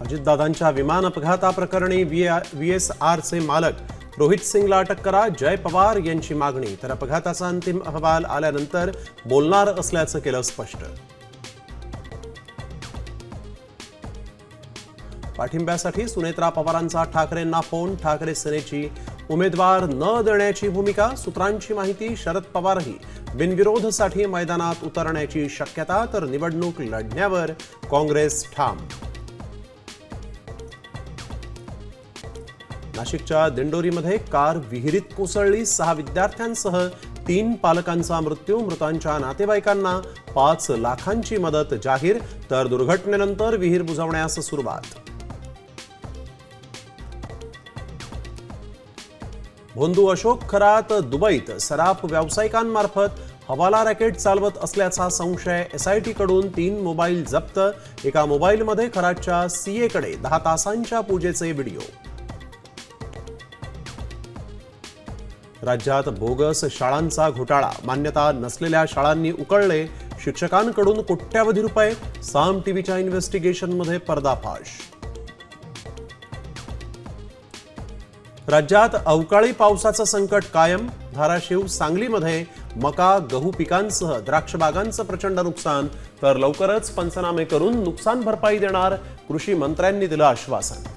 अजितदादांच्या विमान अपघाताप्रकरणी VSRचे मालक रोहित सिंगला अटक करा, जय पवार यांची मागणी. तर अपघाताचा अंतिम अहवाल आल्यानंतर बोलणार असल्याचं केलं स्पष्ट. पाठिंब्यासाठी सुनेत्रा पवारांचा ठाकरेंना फोन. ठाकरे सेनेची उमेदवार न देण्याची भूमिका. सूत्रांची माहिती, शरद पवारही बिनविरोधसाठी मैदानात उतरण्याची शक्यता. तर निवडणूक लढण्यावर काँग्रेस ठाम. नाशिकच्या दिंडोरीमध्ये कार विहिरीत कोसळली. 6 विद्यार्थ्यांसह 3 पालकांचा मृत्यू. मृतांच्या नातेवाईकांना 5 लाखांची मदत जाहीर. तर दुर्घटनेनंतर विहीर बुजवण्यास सुरुवात. भोंदू अशोक खरात दुबईत सराफ व्यावसायिकांमार्फत हवाला रॅकेट चालवत असल्याचा संशय. SIT कडून 3 मोबाईल जप्त. एका मोबाईलमध्ये खरातच्या CA कडे 10 तासांच्या पूजेचे व्हिडिओ. राज्यात बोगस शाळांचा घोटाळा. मान्यता नसलेल्या शाळांनी उकळले शिक्षकांकडून कोट्यावधी रुपये. साम टीव्हीच्या इन्व्हेस्टिगेशनमध्ये पर्दाफाश. राज्यात अवकाळी पावसाचं संकट कायम. धाराशिव, सांगलीमध्ये मका, गहू पिकांसह द्राक्ष बागांचं प्रचंड नुकसान. तर लवकरच पंचनामे करून नुकसान भरपाई देणार, कृषी मंत्र्यांनी दिलं आश्वासन.